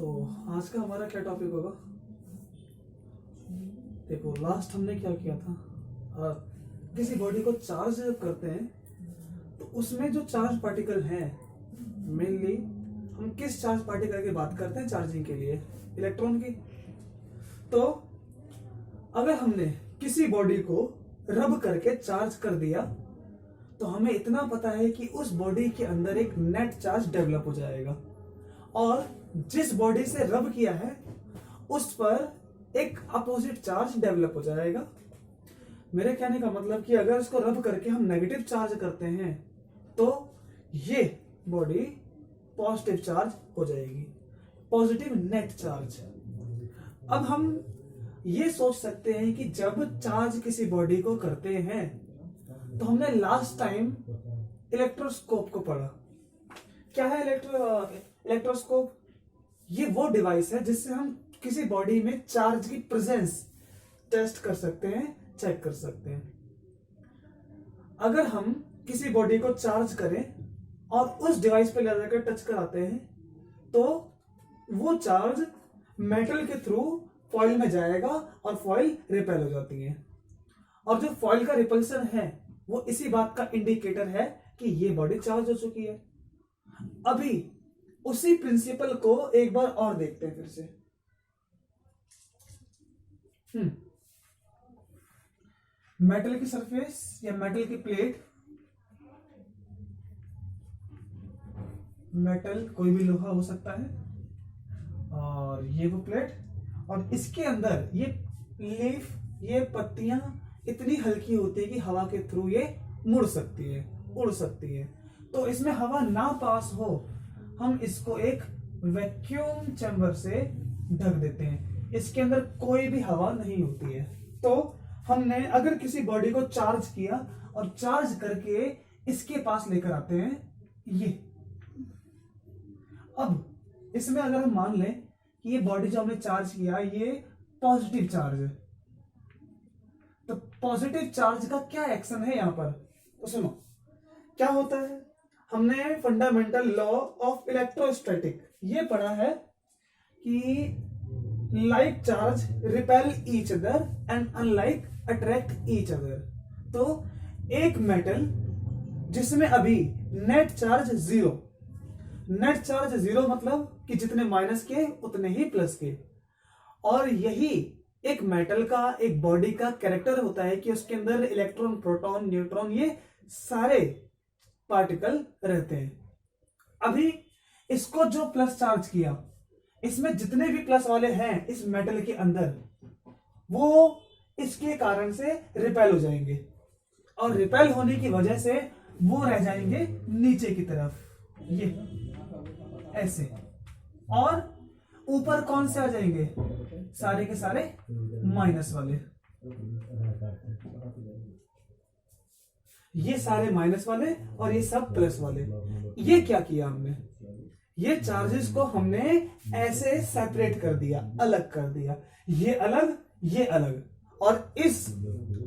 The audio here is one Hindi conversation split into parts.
तो आज का हमारा क्या टॉपिक होगा? देखो, लास्ट हमने क्या किया था, किसी बॉडी को चार्ज करते हैं तो उसमें जो चार्ज पार्टिकल हैं, मेनली हम किस चार्ज पार्टिकल की बात करते हैं चार्जिंग के लिए? इलेक्ट्रॉन की। तो अगर हमने किसी बॉडी को रब करके चार्ज कर दिया तो हमें इतना पता है कि उस बॉडी के अंदर एक नेट चार्ज डेवलप हो जाएगा, और जिस बॉडी से रब किया है उस पर एक अपोजिट चार्ज डेवलप हो जाएगा। मेरे कहने का मतलब कि अगर इसको रब करके हम नेगेटिव चार्ज करते हैं तो ये बॉडी पॉजिटिव चार्ज हो जाएगी, पॉजिटिव नेट चार्ज। अब हम ये सोच सकते हैं कि जब चार्ज किसी बॉडी को करते हैं तो हमने लास्ट टाइम इलेक्ट्रोस्कोप को पढ़ा। क्या है इलेक्ट्रोस्कोप? ये वो डिवाइस है जिससे हम किसी बॉडी में चार्ज की प्रेजेंस टेस्ट कर सकते हैं, चेक कर सकते हैं। अगर हम किसी बॉडी को चार्ज करें और उस डिवाइस पे लगाकर टच कराते हैं तो वो चार्ज मेटल के थ्रू फॉइल में जाएगा और फॉइल रिपेल हो जाती है, और जो फॉइल का रिपल्सन है वो इसी बात का इंडिकेटर है कि ये बॉडी चार्ज हो चुकी है। अभी उसी प्रिंसिपल को एक बार और देखते हैं फिर से। मेटल की सरफेस या मेटल की प्लेट, मेटल कोई भी लोहा हो सकता है, और ये वो प्लेट, और इसके अंदर ये लीफ, ये पत्तियां इतनी हल्की होती है कि हवा के थ्रू ये मुड़ सकती है, उड़ सकती है। तो इसमें हवा ना पास हो, हम इसको एक वैक्यूम चैम्बर से ढक देते हैं। इसके अंदर कोई भी हवा नहीं होती है। तो हमने अगर किसी बॉडी को चार्ज किया और चार्ज करके इसके पास लेकर आते हैं ये, अब इसमें अगर हम मान लें कि ये बॉडी जो हमने चार्ज किया ये पॉजिटिव चार्ज है, तो पॉजिटिव चार्ज का क्या एक्शन है यहां पर? तो सुनो क्या होता है। हमने फंडामेंटल लॉ ऑफ इलेक्ट्रोस्टैटिक ये पढ़ा है कि like charge repel each other and unlike attract each other. तो एक मेटल जिसमें अभी net charge zero, net charge zero मतलब कि जितने माइनस के उतने ही प्लस के, और यही एक मेटल का, एक बॉडी का कैरेक्टर होता है कि उसके अंदर इलेक्ट्रॉन, प्रोटॉन, न्यूट्रॉन ये सारे पार्टिकल रहते हैं। अभी इसको जो प्लस चार्ज किया, इसमें जितने भी प्लस वाले हैं इस मेटल के अंदर, वो इसके कारण से रिपेल हो जाएंगे, और रिपेल होने की वजह से वो रह जाएंगे नीचे की तरफ, ये ऐसे, और ऊपर कौन से आ जाएंगे? सारे के सारे माइनस वाले। ये सारे माइनस वाले और ये सब प्लस वाले। ये क्या किया हमने? ये चार्जेस को हमने ऐसे सेपरेट कर दिया, अलग कर दिया, ये अलग, ये अलग, और इस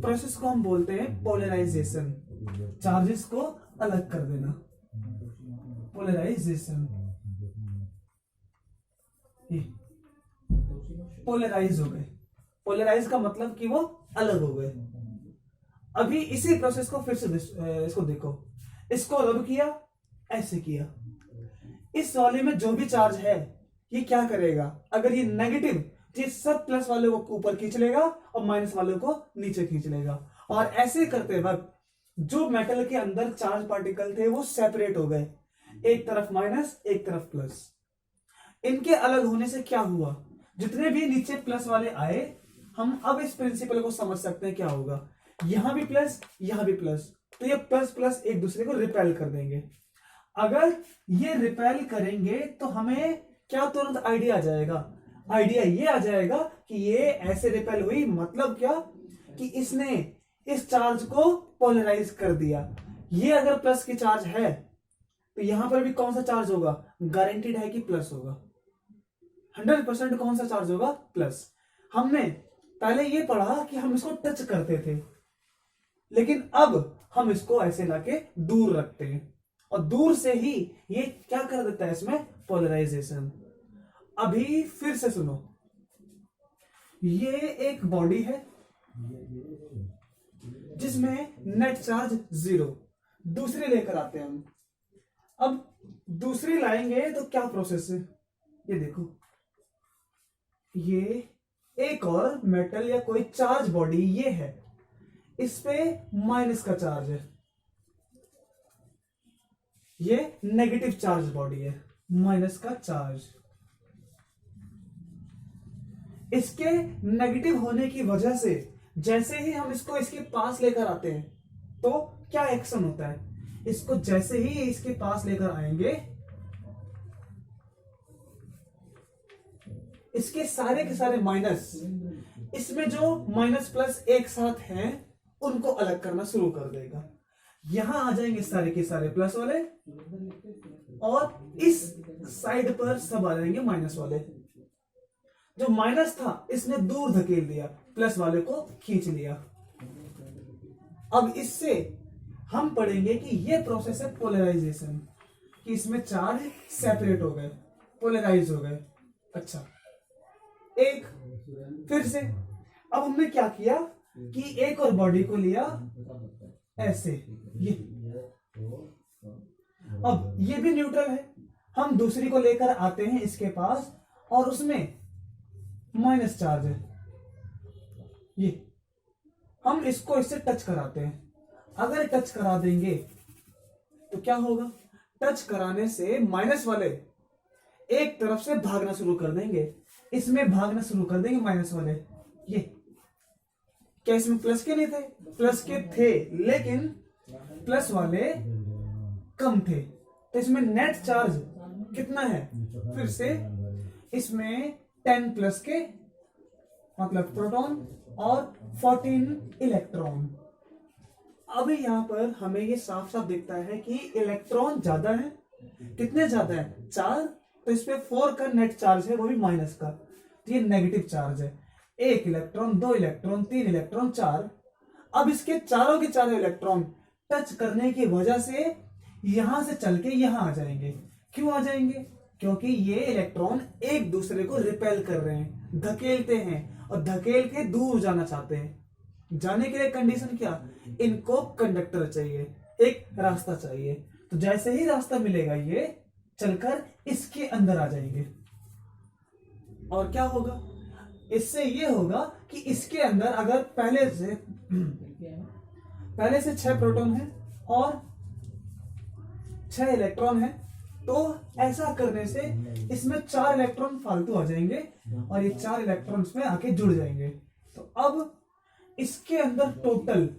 प्रोसेस को हम बोलते हैं पोलराइजेशन। चार्जेस को अलग कर देना, पोलराइजेशन। पोलराइज हो गए। पोलराइज का मतलब कि वो अलग हो गए। अभी इसी प्रोसेस को फिर से इसको देखो, इसको रब किया, ऐसे किया, इस वाले में जो भी चार्ज है ये क्या करेगा? अगर ये नेगेटिव, ये सब प्लस वाले को ऊपर खींच लेगा और माइनस वाले को नीचे खींच लेगा, और ऐसे करते वक्त जो मेटल के अंदर चार्ज पार्टिकल थे वो सेपरेट हो गए, एक तरफ माइनस, एक तरफ प्लस। इनके अलग होने से क्या हुआ? जितने भी नीचे प्लस वाले आए, हम अब इस प्रिंसिपल को समझ सकते हैं क्या होगा। यहां भी प्लस, यहां भी प्लस, तो ये प्लस प्लस एक दूसरे को रिपेल कर देंगे। अगर ये रिपेल करेंगे तो हमें क्या तुरंत आइडिया आ जाएगा? आइडिया ये आ जाएगा कि ये ऐसे रिपेल हुई, मतलब क्या कि इसने इस चार्ज को पोलराइज कर दिया। ये अगर प्लस की चार्ज है तो यहां पर भी कौन सा चार्ज होगा? गारंटीड है कि प्लस होगा। 100% कौन सा चार्ज होगा? प्लस। हमने पहले ये पढ़ा कि हम इसको टच करते थे, लेकिन अब हम इसको ऐसे लाके दूर रखते हैं, और दूर से ही ये क्या कर देता है? इसमें पोलराइजेशन। अभी फिर से सुनो, ये एक बॉडी है जिसमें नेट चार्ज 0, दूसरी लेकर आते हैं हम। अब दूसरी लाएंगे तो क्या प्रोसेस है, ये देखो, ये एक और मेटल या कोई चार्ज बॉडी ये है, इस पे माइनस का चार्ज है, ये नेगेटिव चार्ज बॉडी है, माइनस का चार्ज। इसके नेगेटिव होने की वजह से जैसे ही हम इसको इसके पास लेकर आते हैं तो क्या एक्शन होता है, इसको जैसे ही इसके पास लेकर आएंगे इसके सारे के सारे माइनस, इसमें जो माइनस प्लस एक साथ हैं उनको अलग करना शुरू कर देगा। यहां आ जाएंगे सारे के सारे प्लस वाले और इस साइड पर सब आ जाएंगे माइनस वाले। जो माइनस था इसने दूर धकेल दिया, प्लस वाले को खींच लिया। अब इससे हम पढ़ेंगे कि ये प्रोसेस है पोलराइजेशन, कि इसमें चार्ज सेपरेट हो गए, पोलराइज हो गए। अच्छा, एक फिर से अब हमने क्या किया कि एक और बॉडी को लिया ऐसे, ये अब ये भी न्यूट्रल है, हम दूसरी को लेकर आते हैं इसके पास और उसमें माइनस चार्ज है, ये हम इसको इससे टच कराते हैं। अगर टच करा देंगे तो क्या होगा, टच कराने से माइनस वाले एक तरफ से भागना शुरू कर देंगे, इसमें भागना शुरू कर देंगे माइनस वाले। ये क्या इसमें प्लस के नहीं थे, प्लस के थे लेकिन प्लस वाले कम थे, तो इसमें नेट चार्ज कितना है, फिर से इसमें 10 प्लस के मतलब प्रोटॉन और 14 इलेक्ट्रॉन। अभी यहां पर हमें ये साफ साफ दिखता है कि इलेक्ट्रॉन ज्यादा है, कितने ज्यादा है, 4, तो इस पे 4 का नेट चार्ज है, वो भी माइनस का, तो ये नेगेटिव चार्ज है। 1 इलेक्ट्रॉन, 2 इलेक्ट्रॉन, 3 इलेक्ट्रॉन, 4। अब इसके चारों के चारों इलेक्ट्रॉन टच करने की वजह से यहां से चल के यहां आ जाएंगे। क्यों आ जाएंगे, क्योंकि ये इलेक्ट्रॉन एक दूसरे को रिपेल कर रहे हैं, धकेलते हैं और धकेल के दूर जाना चाहते हैं। जाने के लिए कंडीशन क्या, इनको कंडक्टर चाहिए, एक रास्ता चाहिए। तो जैसे ही रास्ता मिलेगा ये चलकर इसके अंदर आ जाएंगे और क्या होगा, इससे ये होगा कि इसके अंदर अगर पहले से 6 प्रोटॉन है और 6 इलेक्ट्रॉन है, तो ऐसा करने से इसमें 4 इलेक्ट्रॉन फालतू आ जाएंगे और ये 4 इलेक्ट्रॉन इसमें आके जुड़ जाएंगे। तो अब इसके अंदर टोटल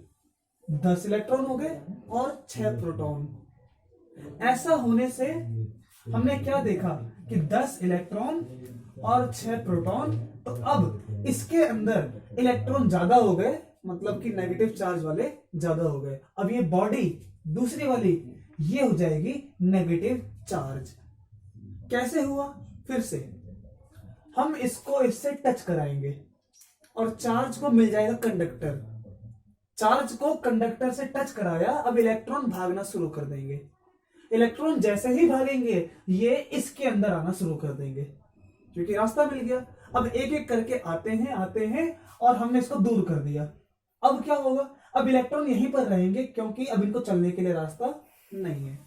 10 इलेक्ट्रॉन हो गए और 6 प्रोटॉन। ऐसा होने से हमने क्या देखा कि 10 इलेक्ट्रॉन और 6 प्रोटॉन, तो अब इसके अंदर इलेक्ट्रॉन ज्यादा हो गए, मतलब कि नेगेटिव चार्ज वाले ज्यादा हो गए। अब ये बॉडी दूसरी वाली ये हो जाएगी नेगेटिव चार्ज। कैसे हुआ, फिर से हम इसको इससे टच कराएंगे और चार्ज को मिल जाएगा कंडक्टर। चार्ज को कंडक्टर से टच कराया, अब इलेक्ट्रॉन भागना शुरू कर देंगे। इलेक्ट्रॉन जैसे ही भागेंगे ये इसके अंदर आना शुरू कर देंगे, क्योंकि रास्ता मिल गया। अब एक एक करके आते हैं और हमने इसको दूर कर दिया। अब क्या होगा, अब इलेक्ट्रॉन यहीं पर रहेंगे क्योंकि अब इनको चलने के लिए रास्ता नहीं है।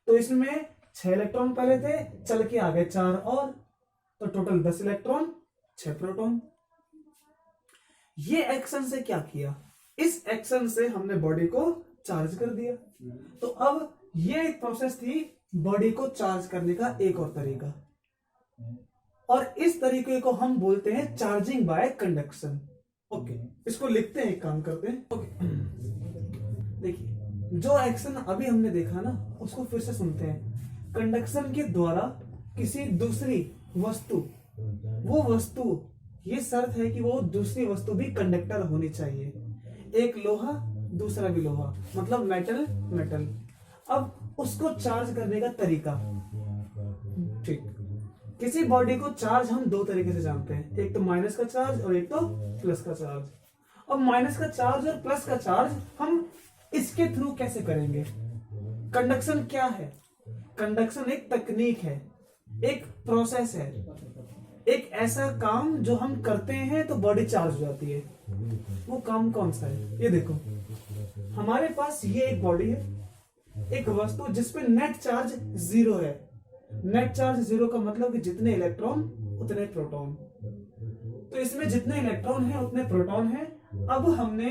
तो इसमें 6 इलेक्ट्रॉन पहले थे, चल के आ गए 4 और, तो टोटल 10 इलेक्ट्रॉन, 6 प्रोटॉन। ये एक्शन से क्या किया, इस एक्शन से हमने बॉडी को चार्ज कर दिया। तो अब ये एक प्रोसेस थी बॉडी को चार्ज करने का एक और तरीका, और इस तरीके को हम बोलते हैं चार्जिंग बाय कंडक्शन। ओके, इसको लिखते हैं, एक काम करते हैं। ओके, देखिए जो एक्शन अभी हमने देखा ना उसको फिर से सुनते हैं। कंडक्शन के द्वारा किसी दूसरी वस्तु, वो वस्तु, ये शर्त है कि वो दूसरी वस्तु भी कंडक्टर होनी चाहिए। एक लोहा दूसरा भी लोहा, मतलब मेटल मेटल। अब उसको चार्ज करने का तरीका, ठीक, किसी बॉडी को चार्ज हम 2 तरीके से जानते हैं, एक तो माइनस का चार्ज और एक तो प्लस का चार्ज। अब माइनस का चार्ज और प्लस का चार्ज हम इसके थ्रू कैसे करेंगे। कंडक्शन क्या है, कंडक्शन एक तकनीक है एक प्रोसेस है, एक ऐसा काम जो हम करते हैं तो बॉडी चार्ज हो जाती है। वो काम कौन सा है? ये देखो, हमारे पास ये एक बॉडी है, एक वस्तु जिसपे नेट चार्ज 0 है। नेट चार्ज 0 का मतलब कि जितने इलेक्ट्रॉन उतने प्रोटॉन। तो इसमें जितने इलेक्ट्रॉन है उतने प्रोटॉन है। अब हमने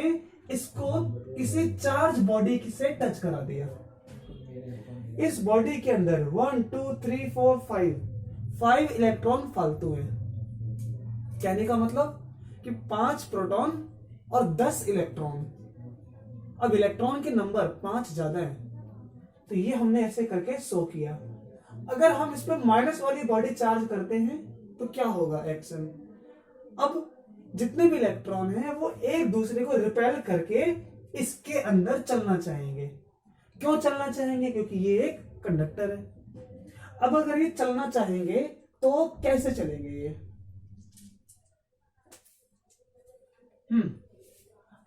इसको किसी चार्ज बॉडी से टच करा दिया। इस बॉडी के अंदर 1 2 3 4 5 इलेक्ट्रॉन फालतू है। कहने का मतलब कि 5 प्रोटॉन और 10 इलेक्ट्रॉन। अब इलेक्ट्रॉन के नंबर 5 ज्यादा है, तो ये हमने ऐसे करके शो किया। अगर हम इस पर माइनस वाली बॉडी चार्ज करते हैं तो क्या होगा एक्शन? अब जितने भी इलेक्ट्रॉन हैं वो एक दूसरे को रिपेल करके इसके अंदर चलना चाहेंगे। क्यों चलना चाहेंगे? क्योंकि ये एक कंडक्टर है। अब अगर ये चलना चाहेंगे तो कैसे चलेंगे ये?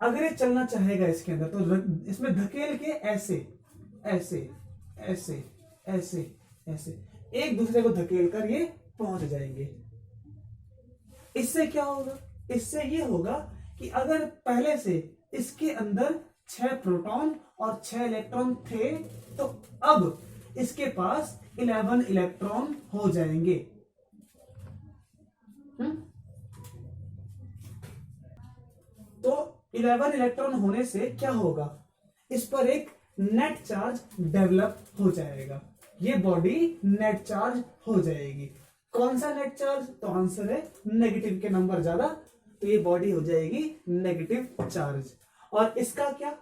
अगर ये चलना चाहेगा इसके अंदर तो इसमें धकेल के ऐसे ऐसे ऐसे ऐसे ऐसे एक दूसरे को धकेल कर ये पहुंच जाएंगे। इससे क्या होगा? इससे ये होगा कि अगर पहले से इसके अंदर 6 प्रोटॉन और 6 इलेक्ट्रॉन थे तो अब इसके पास 11 इलेक्ट्रॉन हो जाएंगे। तो 11 इलेक्ट्रॉन होने से क्या होगा? इस पर एक नेट चार्ज डेवलप हो जाएगा। ये बॉडी नेट चार्ज हो जाएगी। कौन सा नेट चार्ज? तो आंसर है नेगेटिव के नंबर ज्यादा, तो ये बॉडी हो जाएगी नेगेटिव चार्ज। और इसका क्या?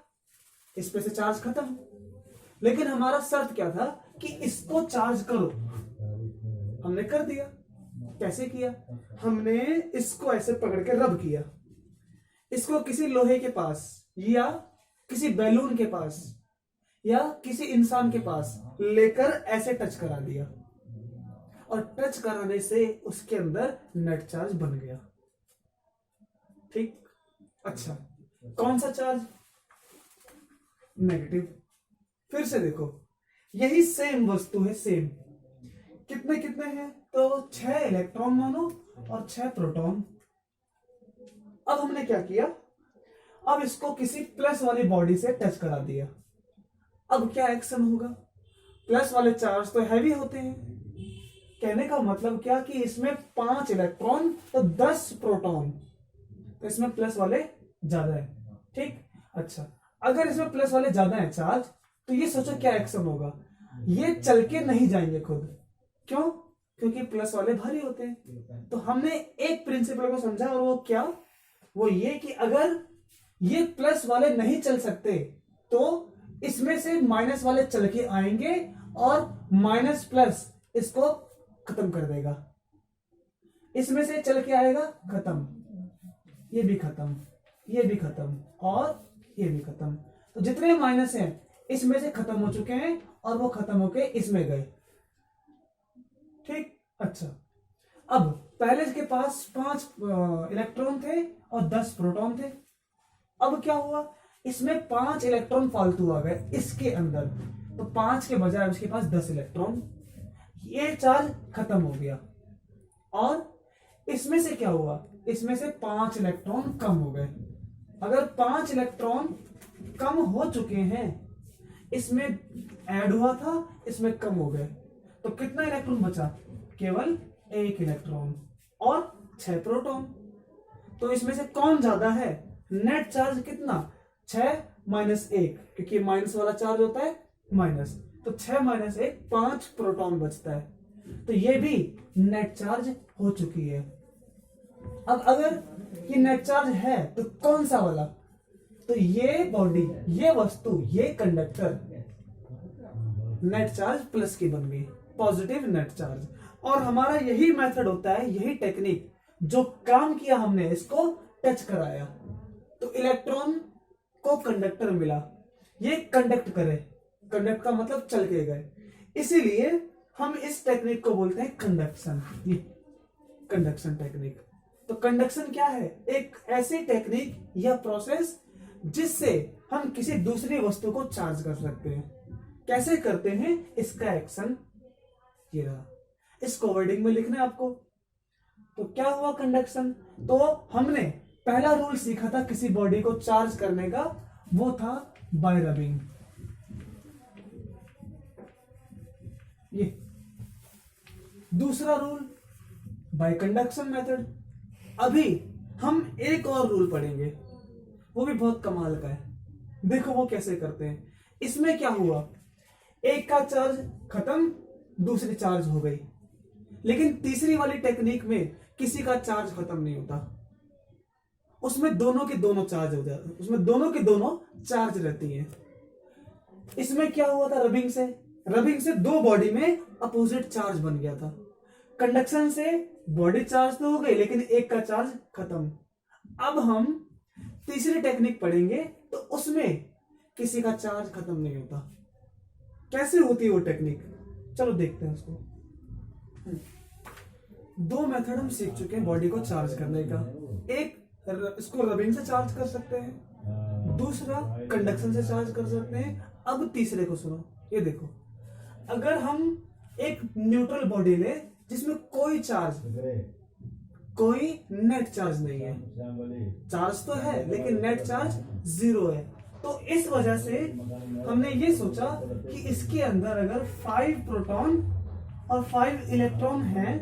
इस पे से चार्ज खत्म। लेकिन हमारा शर्त क्या था कि इसको चार्ज करो। हमने कर दिया। कैसे किया? हमने इसको ऐसे पकड़ के रब किया। इसको किसी लोहे के पास या किसी बैलून के पास या किसी इंसान के पास लेकर ऐसे टच करा दिया, और टच कराने से उसके अंदर नेट चार्ज बन गया। ठीक, अच्छा, कौन सा चार्ज? नेगेटिव। फिर से देखो, यही सेम वस्तु है, सेम। कितने कितने हैं? तो 6 इलेक्ट्रॉन मानो और 6 प्रोटॉन। अब हमने क्या किया? अब इसको किसी प्लस वाली बॉडी से टच करा दिया। अब क्या एक्शन होगा? प्लस वाले चार्ज तो हैवी होते हैं। कहने का मतलब क्या कि इसमें 5 इलेक्ट्रॉन तो 10 प्रोटॉन, तो इसमें प्लस वाले ज्यादा है। ठीक, अच्छा, अगर इसमें प्लस वाले ज्यादा है चार्ज, तो ये सोचो क्या एक्शन होगा? ये चल के नहीं जाएंगे खुद। क्यों? क्योंकि प्लस वाले भारी होते हैं। तो हमने एक प्रिंसिपल को समझा, और वो क्या? वो ये कि अगर ये प्लस वाले नहीं चल सकते तो इसमें से माइनस वाले चल के आएंगे और माइनस प्लस इसको खत्म कर देगा। इसमें से चल के आएगा, खत्म, ये भी खत्म, ये भी खत्म और ये भी खत्म। तो जितने माइनस हैं इसमें से खत्म हो चुके हैं और वो खत्म होके इसमें गए। ठीक, अच्छा, अब पहले के पास 5 इलेक्ट्रॉन थे और 10 प्रोटॉन थे। अब क्या हुआ? इसमें 5 इलेक्ट्रॉन फालतू आ गए इसके अंदर, तो 5 के बजाय उसके पास 10 इलेक्ट्रॉन। ये चार्ज खत्म हो गया। और इसमें से क्या हुआ? इसमें से 5 इलेक्ट्रॉन कम हो गए। अगर 5 इलेक्ट्रॉन कम हो चुके हैं, इसमें ऐड हुआ था, इसमें कम हो गए, तो कितना इलेक्ट्रॉन बचा? केवल 1 इलेक्ट्रॉन और 6 प्रोटॉन। तो इसमें से कौन ज्यादा है? नेट चार्ज कितना? 6 माइनस 1, क्योंकि माइनस वाला चार्ज होता है माइनस, तो 6 माइनस 1 5 प्रोटॉन बचता है। तो ये भी नेट चार्ज हो चुकी है। अब अगर ये नेट चार्ज है तो कौन सा वाला? तो ये बॉडी, ये वस्तु, ये कंडक्टर नेट चार्ज प्लस की बन गई, पॉजिटिव नेट चार्ज। और हमारा यही मेथड होता है, यही टेक्निक, जो काम किया हमने, इसको टच कराया तो इलेक्ट्रॉन को कंडक्टर मिला, ये कंडक्ट करे। कंडक्ट का मतलब चल के गए, इसीलिए हम इस टेक्निक को बोलते हैं कंडक्शन। ये कंडक्शन टेक्निक। तो कंडक्शन क्या है? एक ऐसी टेक्निक या प्रोसेस जिससे हम किसी दूसरी वस्तु को चार्ज कर सकते हैं। कैसे करते हैं? इसका एक्शन ये रहा। इसको वर्डिंग में लिखना है आपको। तो क्या हुआ कंडक्शन, तो हमने पहला रूल सीखा था किसी बॉडी को चार्ज करने का, वो था बाय रबिंग। ये दूसरा रूल बाय कंडक्शन मेथड। अभी हम एक और रूल पढ़ेंगे, वो भी बहुत कमाल का है। देखो वो कैसे करते हैं। इसमें क्या हुआ, एक का चार्ज खत्म, दूसरी चार्ज हो गई, लेकिन तीसरी वाली टेक्निक में किसी का चार्ज खत्म नहीं होता, उसमें दोनों के दोनों चार्ज हो जाते, उसमें दोनों के दोनों चार्ज रहती हैं। इसमें क्या हुआ था, रबिंग से दो बॉडी में अपोजिट चार्ज बन गया था। कंडक्शन से बॉडी चार्ज तो हो गई, लेकिन एक का चार्ज खत्म। अब हम तीसरी टेक्निक पढ़ेंगे, तो उसमें किसी का चार्ज खत्म नहीं होता। कैसे होती है वो टेक्निक, चलो देखते हैं उसको। दो मेथड हम सीख चुके हैं बॉडी को चार्ज करने का। एक इसको रबिंग से चार्ज कर सकते हैं, दूसरा कंडक्शन से चार्ज कर सकते हैं। अब तीसरे को सुनो, ये देखो, अगर हम एक न्यूट्रल बॉडी ले जिसमें कोई नेट चार्ज नहीं है, चार्ज तो है लेकिन नेट चार्ज 0 है, तो इस वजह से हमने ये सोचा कि इसके अंदर अगर 5 प्रोटॉन और 5 इलेक्ट्रॉन हैं,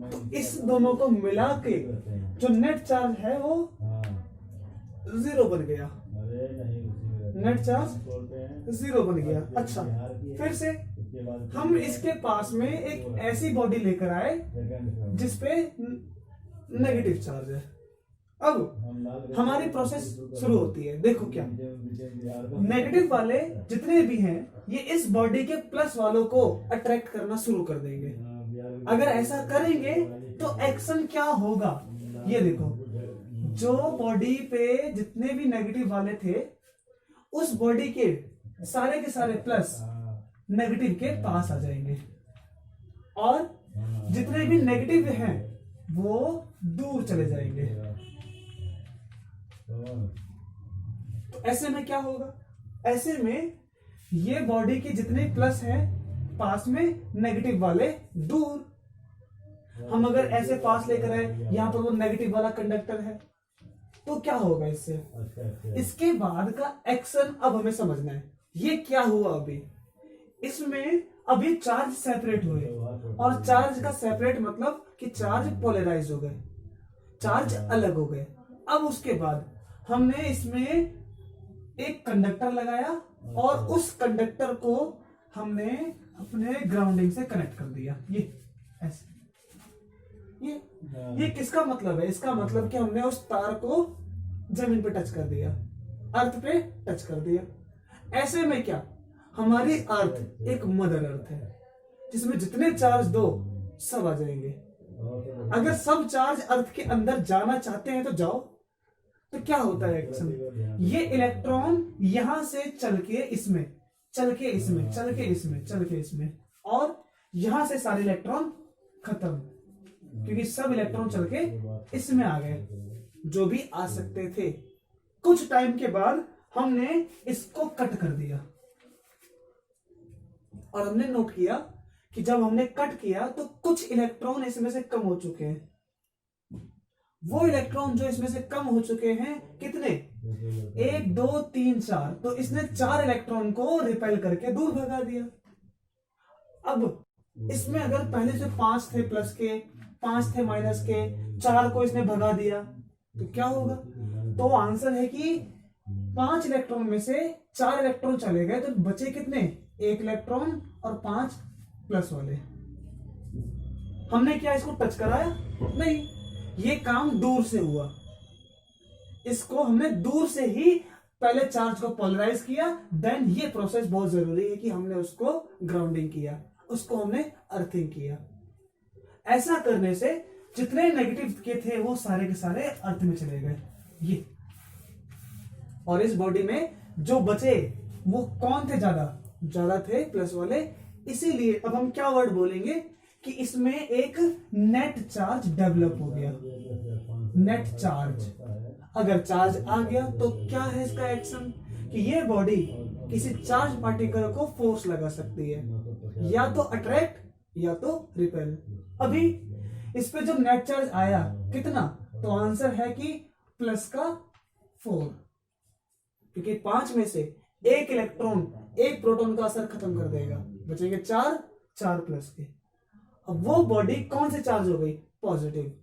तो इस दोनों को मिला के जो नेट चार्ज है वो 0 बन गया, नेट चार्ज 0 बन गया। अच्छा, फिर से हम इसके पास में एक ऐसी बॉडी लेकर आए जिसपे नेगेटिव चार्ज है। अब हमारी प्रोसेस शुरू होती है। देखो क्या, नेगेटिव वाले जितने भी हैं ये इस बॉडी के प्लस वालों को अट्रैक्ट करना शुरू कर देंगे। अगर ऐसा करेंगे तो एक्शन क्या होगा, ये देखो, जो बॉडी पे जितने भी नेगेटिव वाले थे उस बॉडी के सारे प्लस नेगेटिव के पास आ जाएंगे, और जितने भी नेगेटिव हैं वो दूर चले जाएंगे। तो ऐसे में क्या होगा, ऐसे में ये बॉडी के जितने प्लस हैं पास में, नेगेटिव वाले दूर। हम अगर ऐसे पास लेकर आए, यहां पर वो नेगेटिव वाला कंडक्टर है, तो क्या होगा इससे। इसके बाद का एक्शन अब हमें समझना है। ये क्या हुआ, अभी इसमें अभी चार्ज सेपरेट हुए, और चार्ज का सेपरेट मतलब कि चार्ज पोलराइज हो गए, चार्ज अलग हो गए। अब उसके बाद हमने इसमें एक कंडक्टर लगाया, और उस कंडक्टर को हमने अपने ग्राउंडिंग से कनेक्ट कर दिया। ये ऐसे, ये किसका मतलब है, इसका मतलब कि हमने उस तार को जमीन पे टच कर दिया, अर्थ पे टच कर दिया। ऐसे में क्या, हमारी अर्थ एक मदर अर्थ है जिसमें जितने चार्ज दो सब आ जाएंगे। अगर सब चार्ज अर्थ के अंदर जाना चाहते हैं तो जाओ, तो क्या होता है एक्शन, ये इलेक्ट्रॉन यहां से चल के इसमें, चल के इसमें, चल के इसमें, चल के इसमें, और यहां से सारे इलेक्ट्रॉन खत्म, क्योंकि सब इलेक्ट्रॉन चल के इसमें आ गए जो भी आ सकते थे। कुछ टाइम के बाद हमने इसको कट कर दिया, और हमने नोट किया कि जब हमने कट किया तो कुछ इलेक्ट्रॉन इसमें से कम हो चुके हैं। वो इलेक्ट्रॉन जो इसमें से कम हो चुके हैं कितने, 1 2 3 4, तो इसने 4 इलेक्ट्रॉन को रिपेल करके दूर भगा दिया। अब इसमें अगर पहले से 5 थे प्लस के, 5 थे माइनस के, 4 को इसने भगा दिया, तो क्या होगा, तो आंसर है कि 5 इलेक्ट्रॉन में से 4 इलेक्ट्रॉन चले गए, तो बचे कितने, 1 इलेक्ट्रॉन और 5 प्लस वाले। हमने क्या इसको टच कराया, नहीं, ये काम दूर से हुआ। इसको हमने दूर से ही पहले चार्ज को पोलराइज किया, देन ये प्रोसेस बहुत जरूरी है कि हमने उसको ग्राउंडिंग किया, उसको हमने अर्थिंग किया। ऐसा करने से जितने नेगेटिव के थे वो सारे के सारे अर्थ में चले गए ये, और इस बॉडी में जो बचे वो कौन थे, ज्यादा थे प्लस वाले। इसीलिए अब हम क्या वर्ड बोलेंगे कि इसमें एक नेट चार्ज डेवलप हो गया, नेट चार्ज। अगर चार्ज आ गया तो क्या है इसका एक्शन, कि ये बॉडी किसी चार्ज पार्टिकल को फोर्स लगा सकती है, या तो अट्रैक्ट या तो रिपेल। अभी इस पे जब नेट चार्ज आया कितना, तो आंसर है कि प्लस का 4, क्योंकि 5 में से एक इलेक्ट्रॉन एक प्रोटॉन का असर खत्म कर देगा, बचेंगे 4, 4 प्लस के। अब वो बॉडी कौन से चार्ज हो गई, पॉजिटिव।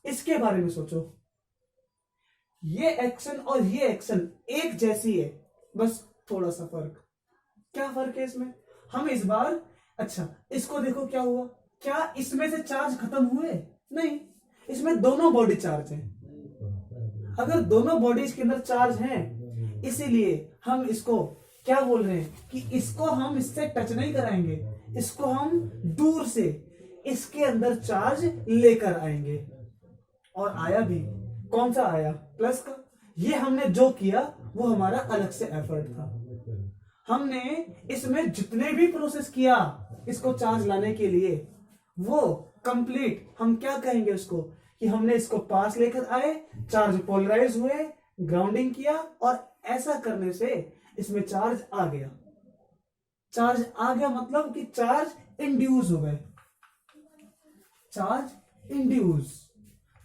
इसके बारे में सोचो, ये एक्शन और ये एक्शन एक जैसी है, बस थोड़ा सा फर्क। क्या फर्क है इसमें, हम इस बार, अच्छा इसको देखो क्या हुआ, क्या इसमें से चार्ज खत्म हुए, नहीं, इसमें दोनों बॉडी चार्ज हैं। अगर दोनों बॉडीज के अंदर चार्ज हैं, इसीलिए हम इसको क्या बोल रहे हैं कि इसको हम इससे टच नहीं कराएंगे, इसको हम दूर से इसके अंदर चार्ज लेकर आएंगे। और आया भी, कौन सा आया, प्लस का। ये हमने जो किया वो हमारा अलग से एफर्ट था। हमने इसमें जितने भी प्रोसेस किया इसको चार्ज लाने के लिए, वो कंप्लीट, हम क्या कहेंगे उसको, कि हमने इसको पास लेकर आए, चार्ज पोलराइज हुए, ग्राउंडिंग किया, और ऐसा करने से इसमें चार्ज आ गया। चार्ज आ गया मतलब कि चार्ज इंड्यूस हो गए। चार्ज इंड्यूस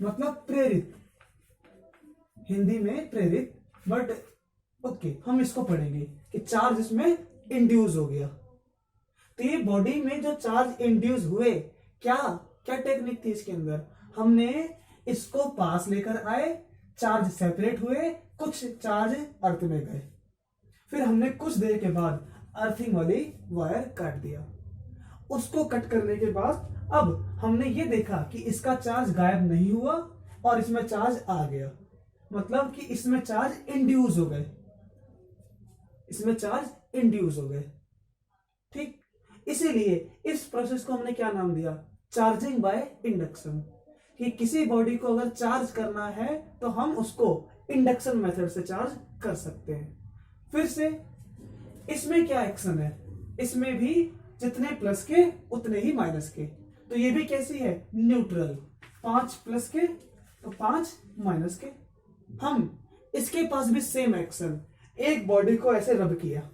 मतलब प्रेरित, हिंदी में प्रेरित, बट ओके हम इसको पढ़ेंगे कि चार्ज इसमें इंड्यूस हो गया। तो ये बॉडी में जो चार्ज इंड्यूस हुए, क्या क्या टेक्निक थी इसके अंदर, हमने इसको पास लेकर आए, चार्ज सेपरेट हुए, कुछ चार्ज अर्थ में गए, फिर हमने कुछ देर के बाद अर्थिंग वाली वायर काट दिया। उसको कट करने के बाद अब हमने ये देखा कि इसका चार्ज गायब नहीं हुआ और इसमें चार्ज आ गया, मतलब कि इसमें चार्ज इंड्यूस हो गए, इसमें चार्ज इंड्यूस हो गए। ठीक, इसीलिए इस प्रोसेस को हमने क्या नाम दिया, चार्जिंग बाय इंडक्शन। कि किसी बॉडी को अगर चार्ज करना है तो हम उसको इंडक्शन मेथड से चार्ज कर सकते हैं। फिर से इसमें क्या एक्शन है, इसमें भी जितने प्लस के उतने ही माइनस के, तो ये भी कैसी है, न्यूट्रल, 5 प्लस के तो 5 माइनस के। हम इसके पास भी सेम एक्शन, एक बॉडी को ऐसे रब किया,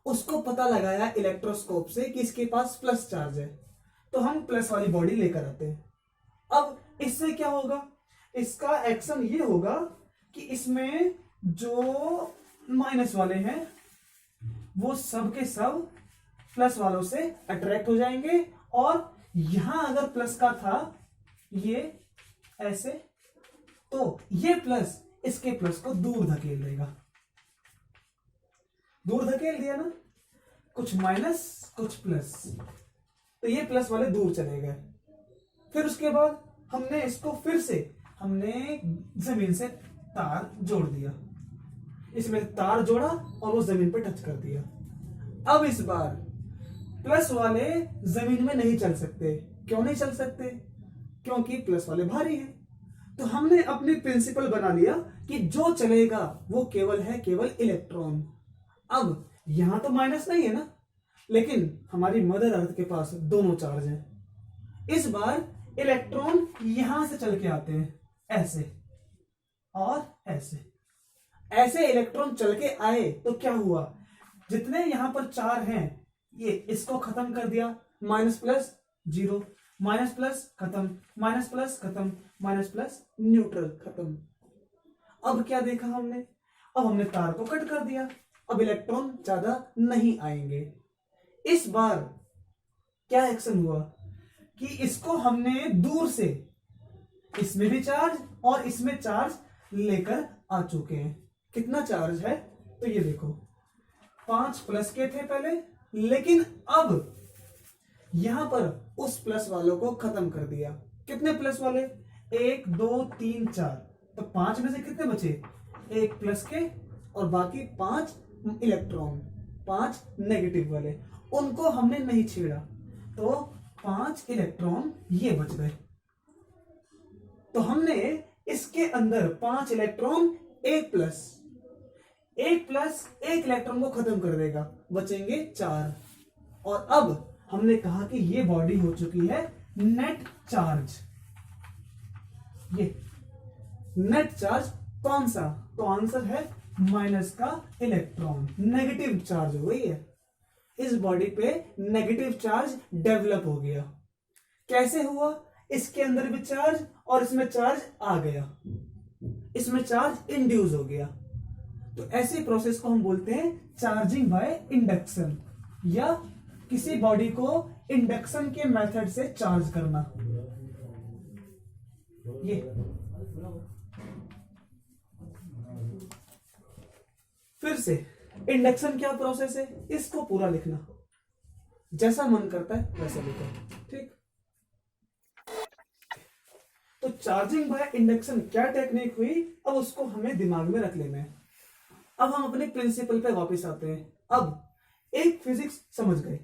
उसको पता लगाया इलेक्ट्रोस्कोप से कि इसके पास प्लस चार्ज है, तो हम प्लस वाली बॉडी लेकर आते हैं। अब इससे क्या होगा, इसका एक्शन ये होगा कि इसमें जो माइनस वाले हैं वो सब के सब प्लस वालों से अट्रैक्ट हो जाएंगे, और यहां अगर प्लस का था ये ऐसे, तो ये प्लस इसके प्लस को दूर धकेल देगा, दूर धकेल दिया ना, कुछ माइनस कुछ प्लस, तो ये प्लस वाले दूर चले गए। फिर उसके बाद हमने इसको फिर से हमने जमीन से तार जोड़ दिया, इसमें तार जोड़ा और वो जमीन पे टच कर दिया। अब इस बार प्लस वाले जमीन में नहीं चल सकते। क्यों नहीं चल सकते, क्योंकि प्लस वाले भारी हैं। तो हमने अपनी प्रिंसिपल बना लिया कि जो चलेगा वो केवल है केवल इलेक्ट्रॉन। अब यहां तो माइनस नहीं है ना, लेकिन हमारी मदर अर्थ के पास दोनों चार्ज हैं। इस बार इलेक्ट्रॉन यहां से चल के आते हैं, ऐसे और ऐसे, ऐसे इलेक्ट्रॉन चल के आए तो क्या हुआ, जितने यहां पर 4 हैं ये इसको खत्म कर दिया, माइनस प्लस 0, माइनस प्लस खत्म, माइनस प्लस खत्म, माइनस प्लस न्यूट्रल खत्म। अब क्या देखा हमने, अब हमने तार को कट कर दिया, अब इलेक्ट्रॉन ज्यादा नहीं आएंगे। इस बार क्या एक्शन हुआ कि इसको हमने दूर से, इसमें भी चार्ज और इसमें चार्ज लेकर आ चुके हैं। कितना चार्ज है, तो ये देखो 5 प्लस के थे पहले, लेकिन अब यहां पर उस प्लस वालों को खत्म कर दिया। कितने प्लस वाले, 1 2 3 4, तो 5 में से कितने बचे, 1 प्लस के और बाकी 5 इलेक्ट्रॉन, 5 नेगेटिव वाले, उनको हमने नहीं छेड़ा, तो 5 इलेक्ट्रॉन ये बच गए। तो हमने इसके अंदर 5 इलेक्ट्रॉन, 1 प्लस, 1 प्लस 1 इलेक्ट्रॉन को खत्म कर देगा, बचेंगे 4। और अब हमने कहा कि ये बॉडी हो चुकी है नेट चार्ज। ये नेट चार्ज कौन सा, तो आंसर है माइनस का इलेक्ट्रॉन, नेगेटिव चार्ज हो गई है। इस बॉडी पे नेगेटिव चार्ज डेवलप हो गया। कैसे हुआ? इसके अंदर भी चार्ज और इसमें चार्ज आ गया, इसमें चार्ज इंड्यूस हो गया। तो ऐसी प्रोसेस को हम बोलते हैं चार्जिंग बाय इंडक्शन, या किसी बॉडी को इंडक्शन के मेथड से चार्ज करना। ये फिर से इंडक्शन क्या प्रोसेस है, इसको पूरा लिखना, जैसा मन करता है वैसा लिखो, ठीक। तो चार्जिंग बाय इंडक्शन क्या टेक्निक हुई, अब उसको हमें दिमाग में रख लेना है। अब हम अपने प्रिंसिपल पे वापस आते हैं। अब एक फिजिक्स समझ गए,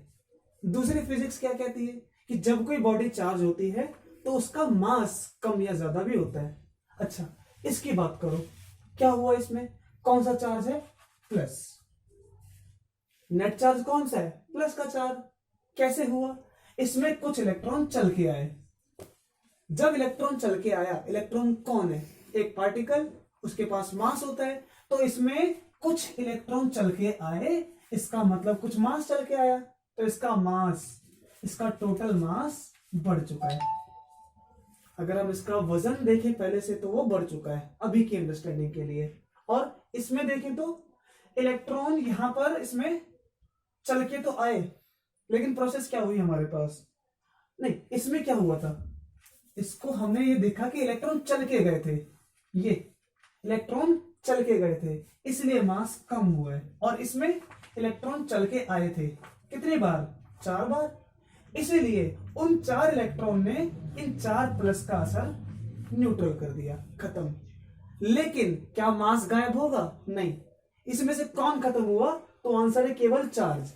दूसरी फिजिक्स क्या कहती है कि जब कोई बॉडी चार्ज होती है तो उसका मास कम या ज्यादा भी होता है। अच्छा, इसकी बात करो, क्या हुआ इसमें? कौन सा चार्ज है? प्लस। नेट चार्ज कौन सा है? प्लस का चार्ज। कैसे हुआ? इसमें कुछ इलेक्ट्रॉन चल के आए। जब इलेक्ट्रॉन चल के आया, इलेक्ट्रॉन कौन है? एक पार्टिकल, उसके पास मास होता है, तो इसमें कुछ इलेक्ट्रॉन चल के आए, इसका मतलब कुछ मास चल के आया, तो इसका मास, इसका टोटल मास बढ़ चुका है। अगर हम इसका वजन देखें पहले से तो वो बढ़ चुका है अभी की अंडरस्टैंडिंग के लिए। और इसमें देखें तो इलेक्ट्रॉन यहां पर इसमें चल के तो आए, लेकिन प्रोसेस क्या हुई हमारे पास? नहीं, इसमें क्या हुआ था? इसको हमने ये देखा कि इलेक्ट्रॉन चल के गए थे, ये इलेक्ट्रॉन चल के गए थे, इसलिए मास कम हुआ है। और इसमें इलेक्ट्रॉन चल के आए थे कितनी बार? 4 बार। इसीलिए उन 4 इलेक्ट्रॉन ने इन 4 प्लस का असर न्यूट्रल कर दिया, खत्म। लेकिन क्या मास गायब होगा? नहीं। इसमें से कौन खत्म हुआ? तो आंसर है केवल चार्ज।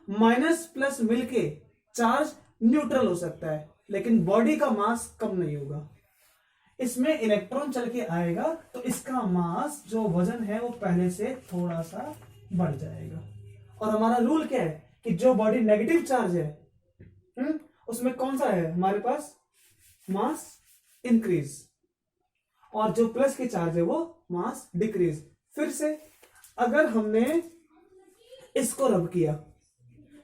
माइनस प्लस मिलके चार्ज न्यूट्रल हो सकता है, लेकिन बॉडी का मास कम नहीं होगा। इसमें इलेक्ट्रॉन चल के आएगा तो इसका मास, जो वजन है, वो पहले से थोड़ा सा बढ़ जाएगा। और हमारा रूल क्या है कि जो बॉडी नेगेटिव चार्ज है, उसमें कौन सा है हमारे पास? मास इंक्रीज, और जो प्लस की चार्ज है वो मास डिक्रीज। फिर से अगर हमने इसको रब किया,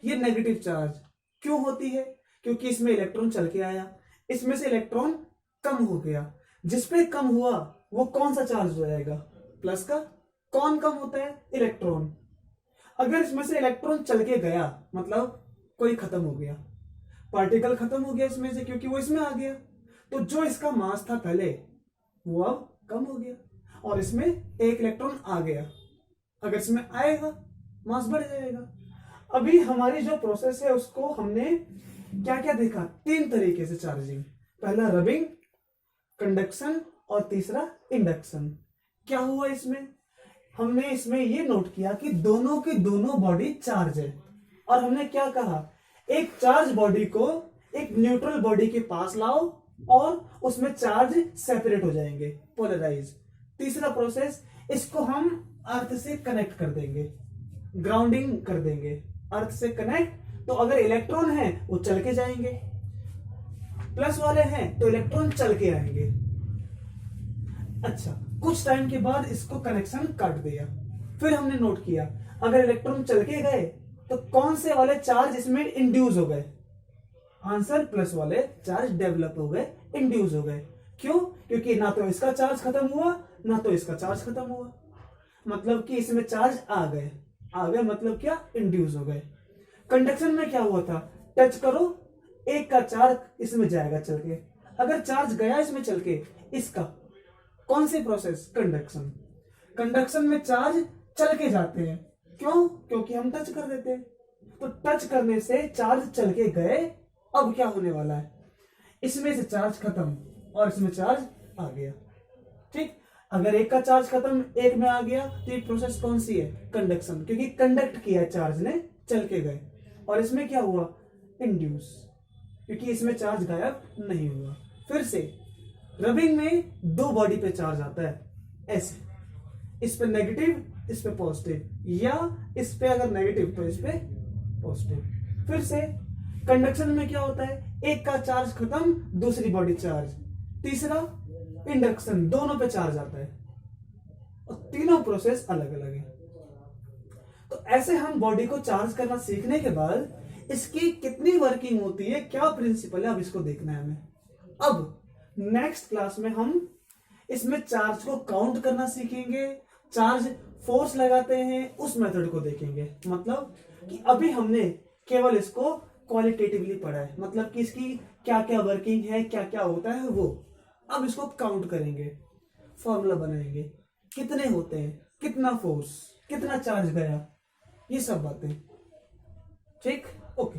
ये नेगेटिव चार्ज क्यों होती है? क्योंकि इसमें इलेक्ट्रॉन चल के आया, इसमें से इलेक्ट्रॉन कम हो गया। जिसपे कम हुआ वो कौन सा चार्ज हो जाएगा? प्लस का। कौन कम होता है? इलेक्ट्रॉन। अगर इसमें से इलेक्ट्रॉन चल के गया, मतलब कोई खत्म हो गया, पार्टिकल खत्म हो गया इसमें से, क्योंकि वो इसमें आ गया, तो जो इसका मास था पहले वो अब कम हो गया, और इसमें एक इलेक्ट्रॉन आ गया। अगर इसमें आएगा मास बढ़ जाएगा। अभी हमारी जो प्रोसेस है उसको हमने क्या क्या देखा? 3 तरीके से चार्जिंग। पहला रबिंग, कंडक्शन, और तीसरा इंडक्शन। क्या हुआ इसमें? हमने इसमें ये नोट किया कि दोनों की दोनों बॉडी चार्ज है, और हमने क्या कहा? एक चार्ज बॉडी को एक न्यूट्रल बॉडी के पास लाओ और उसमें चार्ज सेपरेट हो जाएंगे, पोलराइज। तीसरा प्रोसेस, इसको हम अर्थ से कनेक्ट कर देंगे, ग्राउंडिंग कर देंगे, अर्थ से कनेक्ट। तो अगर इलेक्ट्रॉन है वो चल के जाएंगे, प्लस वाले हैं तो इलेक्ट्रॉन चल के आएंगे। अच्छा, कुछ टाइम के बाद इसको कनेक्शन काट दिया। फिर हमने नोट किया अगर इलेक्ट्रॉन चल के गए तो कौन से वाले चार्ज इसमें इंड्यूस हो गए? आंसर प्लस वाले चार्ज डेवलप हो गए, इंड्यूस हो गए। क्यों? क्योंकि ना तो इसका चार्ज खत्म हुआ ना तो इसका चार्ज खत्म हुआ, मतलब कि इसमें चार्ज आ गए। आ गए मतलब क्या? इंड्यूस हो गए। कंडक्शन में क्या हुआ था? टच करो, एक का चार्ज इसमें जाएगा चल के। अगर चार्ज गया इसमें चल के, इसका कौन सी प्रोसेस? कंडक्शन। कंडक्शन में चार्ज चल के जाते हैं। क्यों? क्योंकि हम टच कर देते हैं। तो टच करने से चार्ज चल के गए। अब क्या होने वाला है? इसमें से चार्ज खत्म और इसमें चार्ज आ गया, ठीक। अगर एक का चार्ज खत्म एक में आ गया तो ये प्रोसेस कौन सी है? कंडक्शन, क्योंकि कंडक्ट किया चार्ज ने, चल के गए। और इसमें क्या हुआ? इंड्यूस, क्योंकि इसमें चार्ज गायब नहीं हुआ। फिर से रबिंग में 2 बॉडी पे चार्ज आता है, ऐसे, इस पे नेगेटिव, इस पे पॉजिटिव, या इस पे अगर नेगेटिव तो इस पे पॉजिटिव। फिर से कंडक्शन में क्या होता है? एक का चार्ज खत्म, दूसरी बॉडी चार्ज। तीसरा इंडक्शन, दोनों पे चार्ज आता है, और तीनों प्रोसेस अलग अलग है। तो ऐसे हम बॉडी को चार्ज करना सीखने के बाद इसकी कितनी वर्किंग होती है, क्या प्रिंसिपल है, अब इसको देखना है हमें। अब नेक्स्ट क्लास में हम इसमें चार्ज को काउंट करना सीखेंगे, चार्ज फोर्स लगाते हैं उस मेथड को देखेंगे। मतलब कि अभी हमने केवल इसको क्वालिटेटिवली पढ़ा है, मतलब कि इसकी क्या क्या वर्किंग है, क्या क्या होता है वो। अब इसको काउंट करेंगे, फॉर्मूला बनाएंगे, कितने होते हैं, कितना फोर्स, कितना चार्ज गया, ये सब बातें। ठीक, ओके।